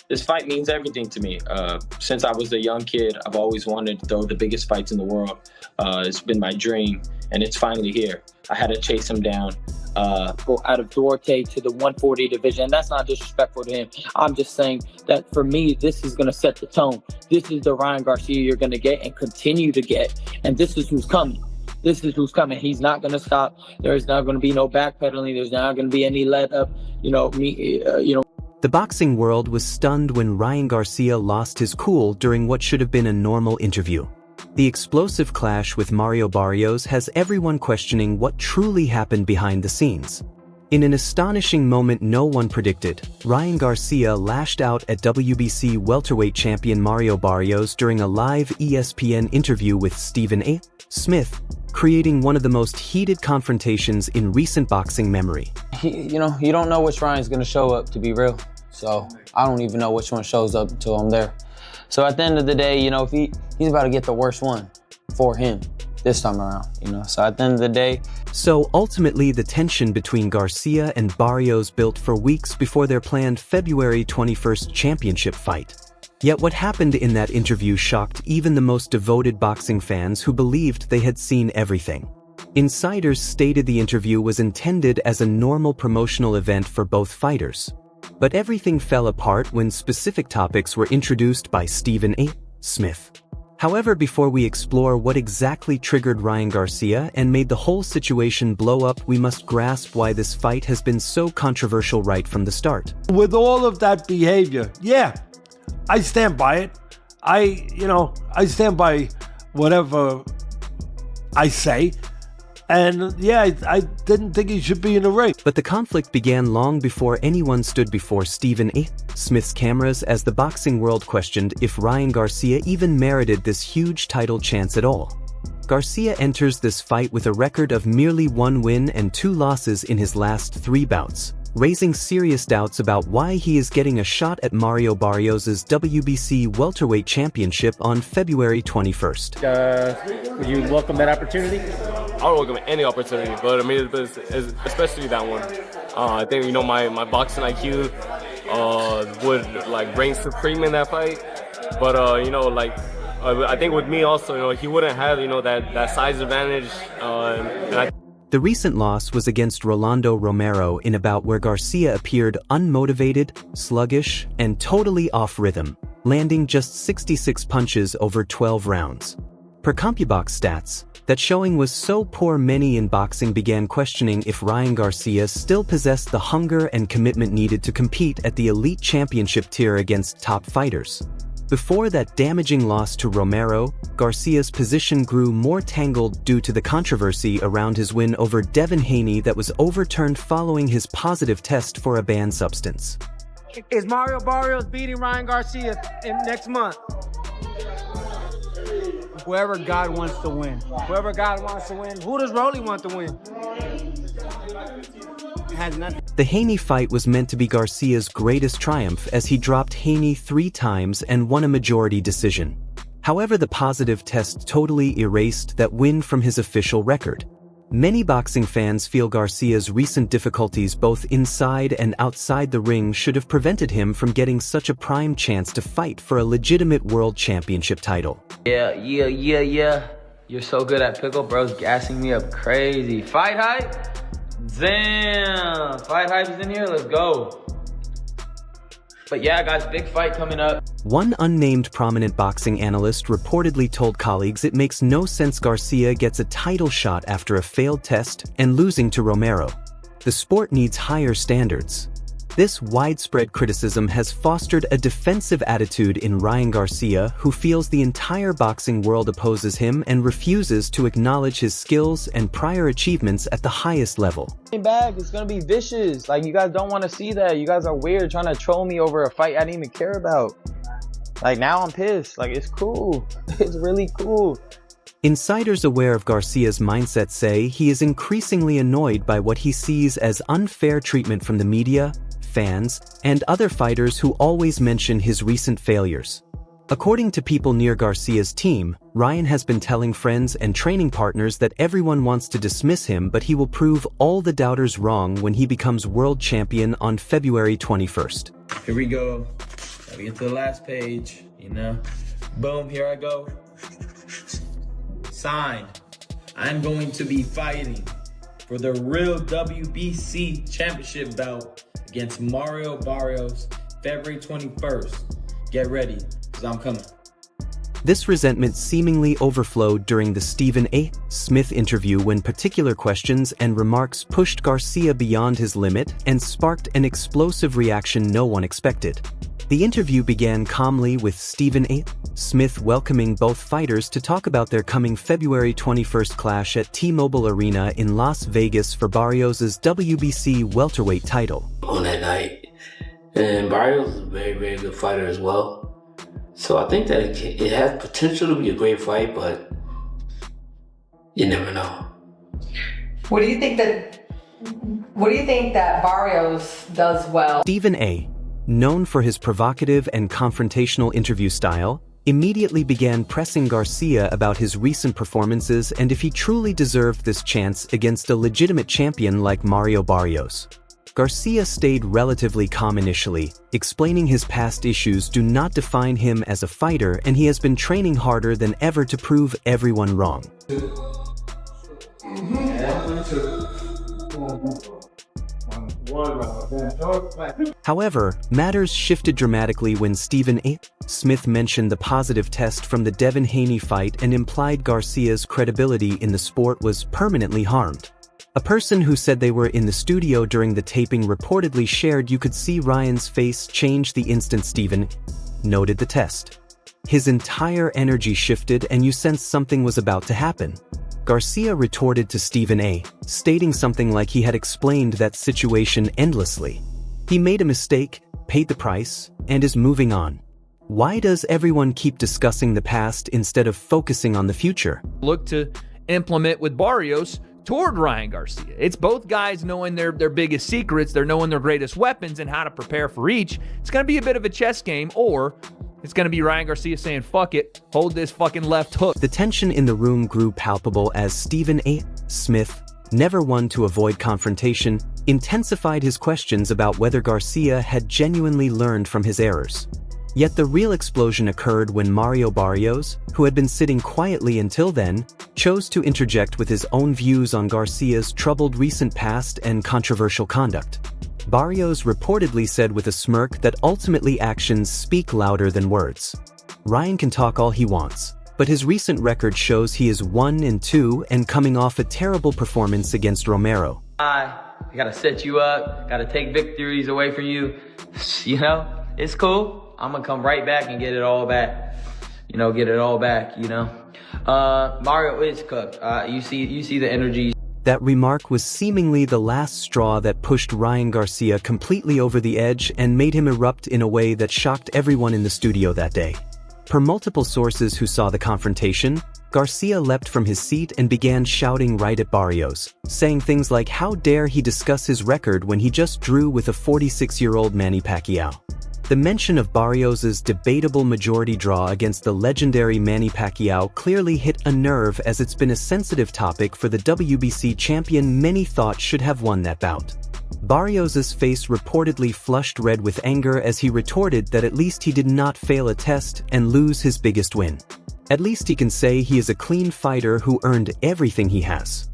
This fight means everything to me. Since I was a young kid, I've always wanted to throw the biggest fights in the world. It's been my dream, and it's finally here. I had to chase him down. Go out of Duarte to the 140 division. And that's not disrespectful to him. I'm just saying that for me, this is going to set the tone. This is the Ryan Garcia you're going to get and continue to get. And this is who's coming. This is who's coming. He's not going to stop. There's not going to be no backpedaling. There's not going to be any let up. The boxing world was stunned when Ryan Garcia lost his cool during what should have been a normal interview. The explosive clash with Mario Barrios has everyone questioning what truly happened behind the scenes. In an astonishing moment no one predicted, Ryan Garcia lashed out at WBC welterweight champion Mario Barrios during a live ESPN interview with Stephen A. Smith, creating one of the most heated confrontations in recent boxing memory. You don't know which Ryan's going to show up, to be real. So I don't even know which one shows up until I'm there. So at the end of the day, if he's about to get the worst one for him this time around, So at the end of the day. So ultimately the tension between Garcia and Barrios built for weeks before their planned February 21st championship fight. Yet what happened in that interview shocked even the most devoted boxing fans who believed they had seen everything. Insiders stated the interview was intended as a normal promotional event for both fighters. But everything fell apart when specific topics were introduced by Stephen A. Smith. However, before we explore what exactly triggered Ryan Garcia and made the whole situation blow up, we must grasp why this fight has been so controversial right from the start. With all of that behavior, yeah, I stand by it. I stand by whatever I say. And yeah, I didn't think he should be in the ring. But the conflict began long before anyone stood before Stephen A. Smith's cameras, as the boxing world questioned if Ryan Garcia even merited this huge title chance at all. Garcia enters this fight with a record of merely 1 win and 2 losses in his last 3 bouts, raising serious doubts about why he is getting a shot at Mario Barrios' WBC welterweight championship on February 21st. Would you welcome that opportunity? I would welcome any opportunity, but I mean, especially that one. I think my boxing IQ would reign supreme in that fight. But I think with me also, he wouldn't have that size advantage. The recent loss was against Rolando Romero in a bout where Garcia appeared unmotivated, sluggish, and totally off rhythm, landing just 66 punches over 12 rounds. Per CompuBox stats, that showing was so poor many in boxing began questioning if Ryan Garcia still possessed the hunger and commitment needed to compete at the elite championship tier against top fighters. Before that damaging loss to Romero, Garcia's position grew more tangled due to the controversy around his win over Devin Haney that was overturned following his positive test for a banned substance. Is Mario Barrios beating Ryan Garcia next month? Whoever God wants to win. Whoever God wants to win. Who does Rolly want to win? It has nothing. The Haney fight was meant to be Garcia's greatest triumph as he dropped Haney 3 times and won a majority decision. However, the positive test totally erased that win from his official record. Many boxing fans feel Garcia's recent difficulties both inside and outside the ring should have prevented him from getting such a prime chance to fight for a legitimate world championship title. Yeah. You're so good at pickle, bro's gassing me up crazy. Fight hype? Damn, fight hype is in here, let's go. But yeah, guys, big fight coming up. One unnamed prominent boxing analyst reportedly told colleagues it makes no sense Garcia gets a title shot after a failed test and losing to Romero. The sport needs higher standards. This widespread criticism has fostered a defensive attitude in Ryan Garcia, who feels the entire boxing world opposes him and refuses to acknowledge his skills and prior achievements at the highest level. Back, it's gonna be vicious. You guys don't want to see that. You guys are weird trying to troll me over a fight I didn't even care about. Now I'm pissed. It's cool. It's really cool. Insiders aware of Garcia's mindset say he is increasingly annoyed by what he sees as unfair treatment from the media, fans, and other fighters who always mention his recent failures. According to people near Garcia's team, Ryan has been telling friends and training partners that everyone wants to dismiss him, but he will prove all the doubters wrong when he becomes world champion on February 21st. Here we go. Gotta get to the last page, you know. Boom, here I go. Signed. I'm going to be fighting for the real WBC championship belt against Mario Barrios, February 21st. Get ready, because I'm coming. This resentment seemingly overflowed during the Stephen A. Smith interview when particular questions and remarks pushed Garcia beyond his limit and sparked an explosive reaction no one expected. The interview began calmly with Stephen A. Smith welcoming both fighters to talk about their coming February 21st clash at T-Mobile Arena in Las Vegas for Barrios' WBC welterweight title. On that night, and Barrios is a very, very good fighter as well. So I think that it has potential to be a great fight, but you never know. What do you think that Barrios does well? Stephen A., known for his provocative and confrontational interview style, immediately began pressing Garcia about his recent performances and if he truly deserved this chance against a legitimate champion like Mario Barrios. Garcia stayed relatively calm initially, explaining his past issues do not define him as a fighter and he has been training harder than ever to prove everyone wrong. However, matters shifted dramatically when Stephen A. Smith mentioned the positive test from the Devin Haney fight and implied Garcia's credibility in the sport was permanently harmed. A person who said they were in the studio during the taping reportedly shared you could see Ryan's face change the instant Stephen noted the test. His entire energy shifted and you sensed something was about to happen. Garcia retorted to Stephen A., stating something like he had explained that situation endlessly. He made a mistake, paid the price, and is moving on. Why does everyone keep discussing the past instead of focusing on the future? Look to implement with Barrios toward Ryan Garcia. It's both guys knowing their biggest secrets, they're knowing their greatest weapons and how to prepare for each. It's going to be a bit of a chess game, or it's going to be Ryan Garcia saying, fuck it, hold this fucking left hook. The tension in the room grew palpable as Stephen A. Smith, never one to avoid confrontation, intensified his questions about whether Garcia had genuinely learned from his errors. Yet the real explosion occurred when Mario Barrios, who had been sitting quietly until then, chose to interject with his own views on Garcia's troubled recent past and controversial conduct. Barrios reportedly said with a smirk that ultimately actions speak louder than words. Ryan can talk all he wants, but his recent record shows he is 1-2 and coming off a terrible performance against Romero. I gotta set you up, gotta take victories away from you. You know, it's cool. I'm gonna come right back and get it all back. Mario is cooked. You see the energy. That remark was seemingly the last straw that pushed Ryan Garcia completely over the edge and made him erupt in a way that shocked everyone in the studio that day. Per multiple sources who saw the confrontation, Garcia leapt from his seat and began shouting right at Barrios, saying things like how dare he discuss his record when he just drew with a 46-year-old Manny Pacquiao. The mention of Barrios' debatable majority draw against the legendary Manny Pacquiao clearly hit a nerve as it's been a sensitive topic for the WBC champion many thought should have won that bout. Barrios' face reportedly flushed red with anger as he retorted that at least he did not fail a test and lose his biggest win. At least he can say he is a clean fighter who earned everything he has.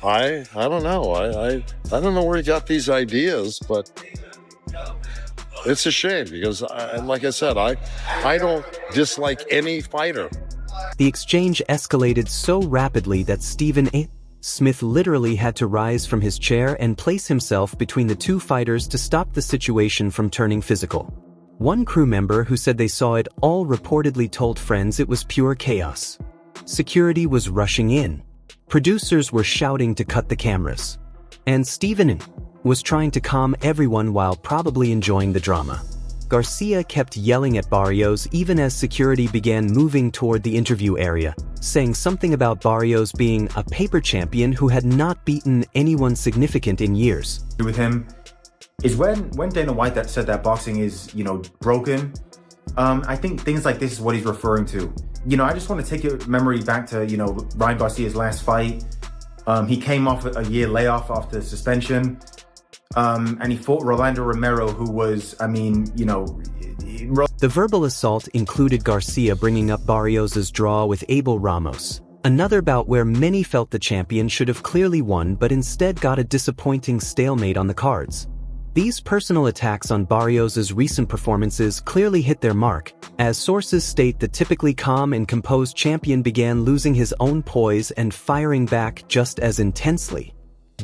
I don't know. I don't know where he got these ideas, but it's a shame because, like I said, I don't dislike any fighter. The exchange escalated so rapidly that Stephen A. Smith literally had to rise from his chair and place himself between the two fighters to stop the situation from turning physical. One crew member who said they saw it all reportedly told friends it was pure chaos. Security was rushing in. Producers were shouting to cut the cameras. And Stephen was trying to calm everyone while probably enjoying the drama. Garcia kept yelling at Barrios even as security began moving toward the interview area, saying something about Barrios being a paper champion who had not beaten anyone significant in years. With him is when Dana White that said that boxing is, broken. I think things like this is what he's referring to. I just want to take your memory back to, Ryan Garcia's last fight. He came off a year layoff after suspension. And he fought Rolando Romero, who was, I mean, you know... The verbal assault included Garcia bringing up Barrios' draw with Abel Ramos, another bout where many felt the champion should have clearly won but instead got a disappointing stalemate on the cards. These personal attacks on Barrios' recent performances clearly hit their mark, as sources state the typically calm and composed champion began losing his own poise and firing back just as intensely.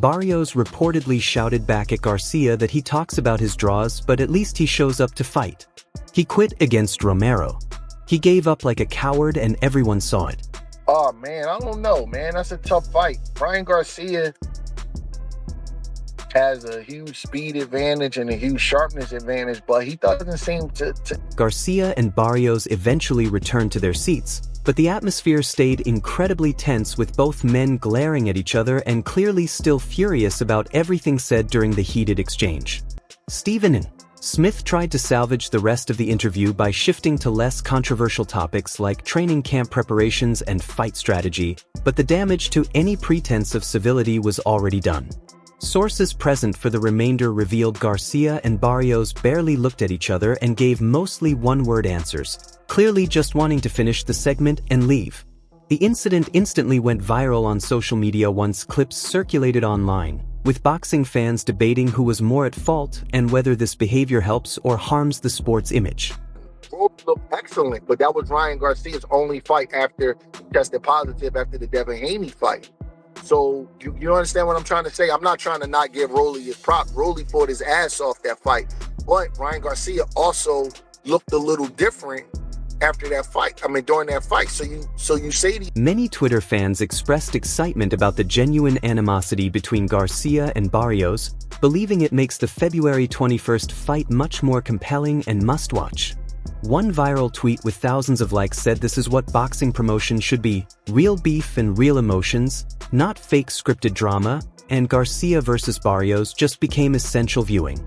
Barrios reportedly shouted back at Garcia that he talks about his draws but at least he shows up to fight. He quit against Romero. He gave up like a coward and everyone saw it. Oh man, I don't know, man. That's a tough fight. Ryan Garcia has a huge speed advantage and a huge sharpness advantage, but he doesn't seem to... Garcia and Barrios eventually returned to their seats, but the atmosphere stayed incredibly tense with both men glaring at each other and clearly still furious about everything said during the heated exchange. Stephen Smith tried to salvage the rest of the interview by shifting to less controversial topics like training camp preparations and fight strategy, but the damage to any pretense of civility was already done. Sources present for the remainder revealed Garcia and Barrios barely looked at each other and gave mostly one-word answers, clearly just wanting to finish the segment and leave. The incident instantly went viral on social media once clips circulated online, with boxing fans debating who was more at fault and whether this behavior helps or harms the sport's image. Both looked excellent, but that was Ryan Garcia's only fight after he tested positive after the Devin Haney fight. So you understand what I'm trying to say? I'm not trying to not give Rolly his prop. Rolly fought his ass off that fight, but Ryan Garcia also looked a little different after that fight. I mean, during that fight. So you say Many Twitter fans expressed excitement about the genuine animosity between Garcia and Barrios, believing it makes the February 21st fight much more compelling and must-watch. One viral tweet with thousands of likes said this is what boxing promotion should be: real beef and real emotions, not fake scripted drama, and Garcia versus Barrios just became essential viewing.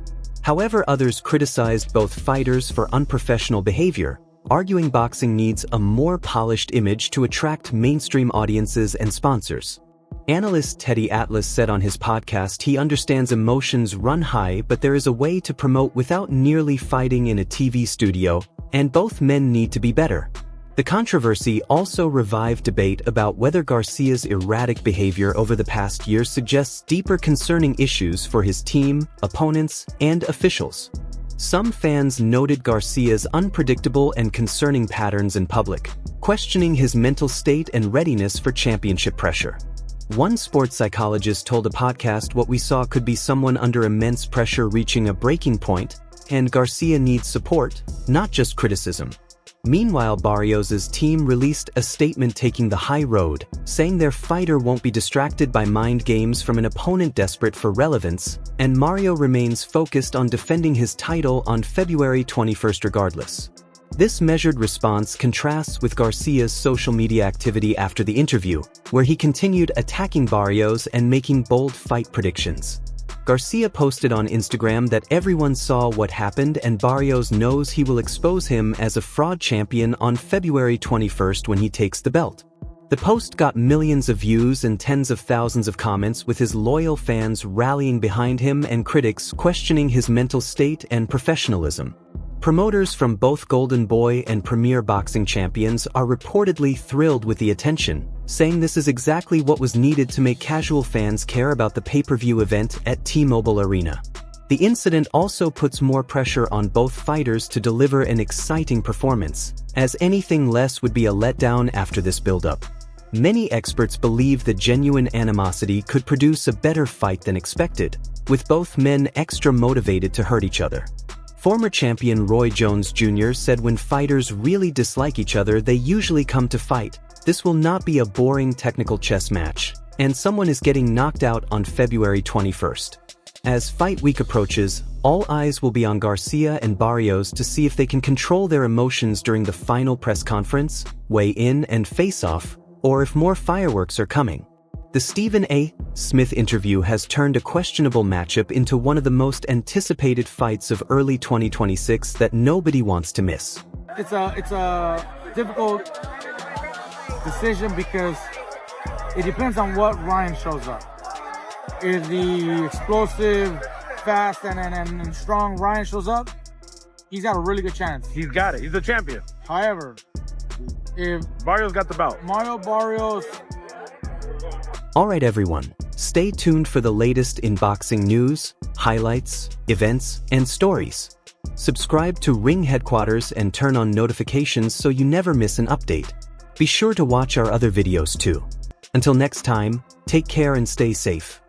However, others criticized both fighters for unprofessional behavior, arguing boxing needs a more polished image to attract mainstream audiences and sponsors. Analyst Teddy Atlas said on his podcast he understands emotions run high, but there is a way to promote without nearly fighting in a TV studio, and both men need to be better. The controversy also revived debate about whether Garcia's erratic behavior over the past year suggests deeper concerning issues for his team, opponents, and officials. Some fans noted Garcia's unpredictable and concerning patterns in public, questioning his mental state and readiness for championship pressure. One sports psychologist told a podcast what we saw could be someone under immense pressure reaching a breaking point, and Garcia needs support, not just criticism. Meanwhile, Barrios' team released a statement taking the high road, saying their fighter won't be distracted by mind games from an opponent desperate for relevance, and Mario remains focused on defending his title on February 21st regardless. This measured response contrasts with Garcia's social media activity after the interview, where he continued attacking Barrios and making bold fight predictions. Garcia posted on Instagram that everyone saw what happened and Barrios knows he will expose him as a fraud champion on February 21st when he takes the belt. The post got millions of views and tens of thousands of comments, with his loyal fans rallying behind him and critics questioning his mental state and professionalism. Promoters from both Golden Boy and Premier Boxing Champions are reportedly thrilled with the attention, saying this is exactly what was needed to make casual fans care about the pay-per-view event at T-Mobile Arena. The incident also puts more pressure on both fighters to deliver an exciting performance, as anything less would be a letdown after this build-up. Many experts believe the genuine animosity could produce a better fight than expected, with both men extra motivated to hurt each other. Former champion Roy Jones Jr. said when fighters really dislike each other, they usually come to fight. This will not be a boring technical chess match, and someone is getting knocked out on February 21st. As fight week approaches, all eyes will be on Garcia and Barrios to see if they can control their emotions during the final press conference, weigh-in, and face-off, or if more fireworks are coming. The Stephen A. Smith interview has turned a questionable matchup into one of the most anticipated fights of early 2026 that nobody wants to miss. It's a difficult decision because it depends on what Ryan shows up. Is he explosive, fast and strong Ryan shows up, he's got a really good chance. He's got it. He's the champion. However, if Barrios got the belt. Mario Barrios. All right, everyone. Stay tuned for the latest in boxing news, highlights, events, and stories. Subscribe to Ring Headquarters and turn on notifications so you never miss an update. Be sure to watch our other videos too. Until next time, take care and stay safe.